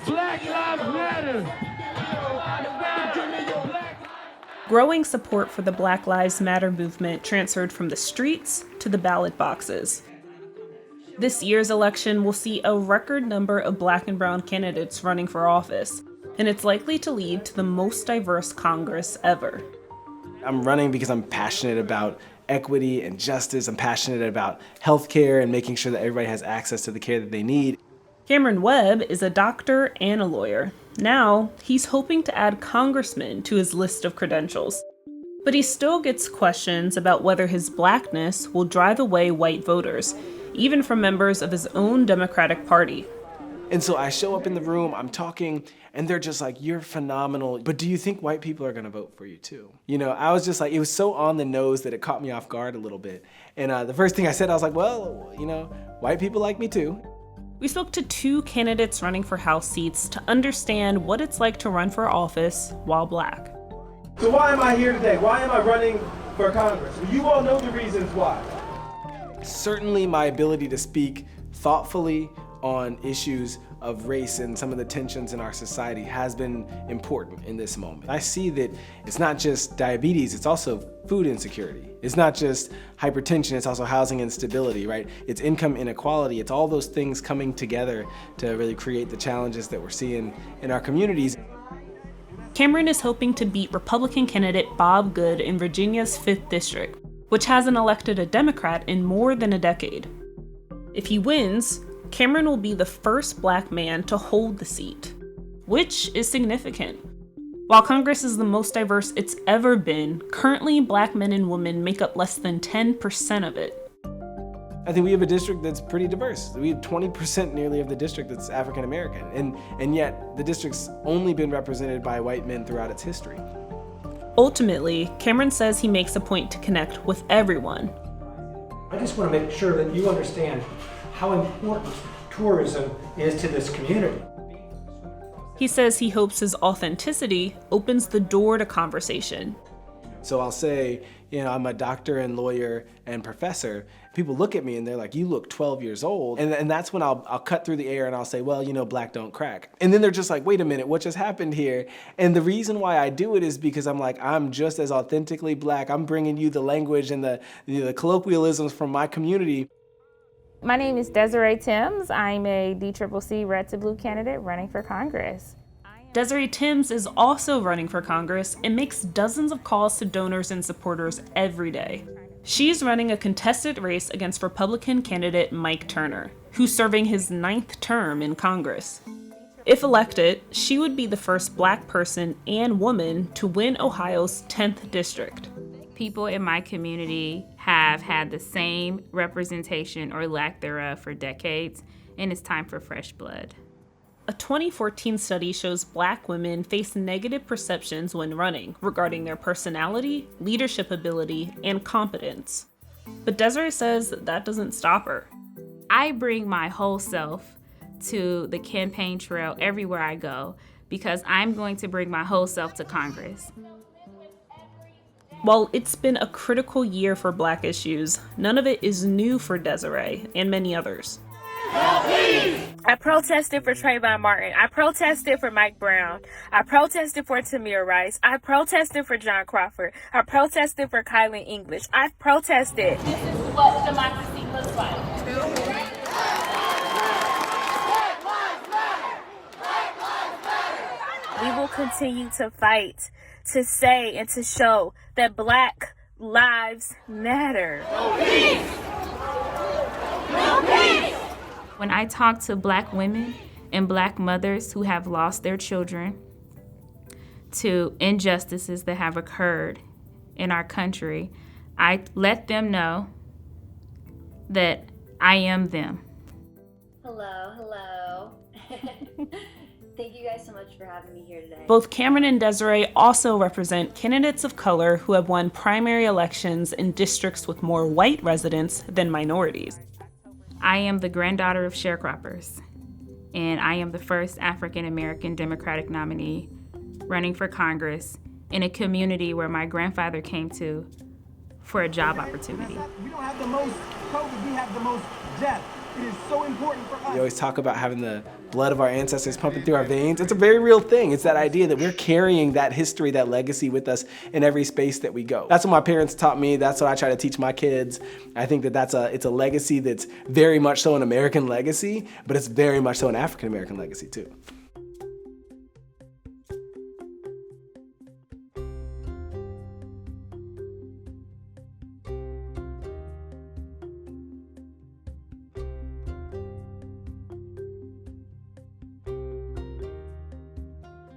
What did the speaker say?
Black Lives Matter. Growing support for the Black Lives Matter movement transferred from the streets to the ballot boxes. This year's election will see a record number of Black and brown candidates running for office, and it's likely to lead to the most diverse Congress ever. I'm running because I'm passionate about equity and justice. I'm passionate about healthcare and making sure that everybody has access to the care that they need. Cameron Webb is a doctor and a lawyer. Now, he's hoping to add congressmen to his list of credentials. But he still gets questions about whether his blackness will drive away white voters, even from members of his own Democratic Party. And so I show up in the room, I'm talking, and they're just like, you're phenomenal, but do you think white people are gonna vote for you too? You know, I was just like, it was so on the nose that it caught me off guard a little bit. And the first thing I said, I was like, well, you know, white people like me too. We spoke to two candidates running for House seats to understand what it's like to run for office while Black. So why am I here today? Why am I running for Congress? Well, you all know the reasons why. Certainly my ability to speak thoughtfully on issues of race and some of the tensions in our society has been important in this moment. I see that it's not just diabetes, it's also food insecurity. It's not just hypertension, it's also housing instability, right? It's income inequality. It's all those things coming together to really create the challenges that we're seeing in our communities. Cameron is hoping to beat Republican candidate Bob Good in Virginia's 5th District, which hasn't elected a Democrat in more than a decade. If he wins, Cameron will be the first Black man to hold the seat, which is significant. While Congress is the most diverse it's ever been, currently Black men and women make up less than 10% of it. I think we have a district that's pretty diverse. We have 20% nearly of the district that's African American, and yet the district's only been represented by white men throughout its history. Ultimately, Cameron says he makes a point to connect with everyone. I just want to make sure that you understand how important tourism is to this community. He says he hopes his authenticity opens the door to conversation. So I'll say, you know, I'm a doctor and lawyer and professor. People look at me and they're like, you look 12 years old. And that's when I'll cut through the air and I'll say, well, you know, Black don't crack. And then they're just like, wait a minute, what just happened here? And the reason why I do it is because I'm like, I'm just as authentically Black. I'm bringing you the language and the colloquialisms from my community. My name is Desiree Tims. I'm a DCCC Red to Blue candidate running for Congress. Desiree Tims is also running for Congress and makes dozens of calls to donors and supporters every day. She's running a contested race against Republican candidate Mike Turner, who's serving his 9th term in Congress. If elected, she would be the first Black person and woman to win Ohio's 10th district. People in my community have had the same representation or lack thereof for decades, and it's time for fresh blood. A 2014 study shows Black women face negative perceptions when running regarding their personality, leadership ability, and competence. But Desiree says that doesn't stop her. I bring my whole self to the campaign trail everywhere I go because I'm going to bring my whole self to Congress. While it's been a critical year for Black issues, none of it is new for Desiree and many others. I protested for Trayvon Martin. I protested for Mike Brown. I protested for Tamir Rice. I protested for John Crawford. I protested for Kylan English. I've protested. This is what democracy looks like. We will continue to fight, to say and to show that Black lives matter. When I talk to Black women and Black mothers who have lost their children to injustices that have occurred in our country, I let them know that I am them. Hello. Thank you guys so much for having me here today. Both Cameron and Desiree also represent candidates of color who have won primary elections in districts with more white residents than minorities. I am the granddaughter of sharecroppers, and I am the first African American Democratic nominee running for Congress in a community where my grandfather came to for a job opportunity. We don't have the most COVID, we have the most death. It is so important for us. We always talk about having the blood of our ancestors pumping through our veins. It's a very real thing. It's that idea that we're carrying that history, that legacy with us in every space that we go. That's what my parents taught me. That's what I try to teach my kids. I think that it's a legacy that's very much so an American legacy, but it's very much so an African American legacy too.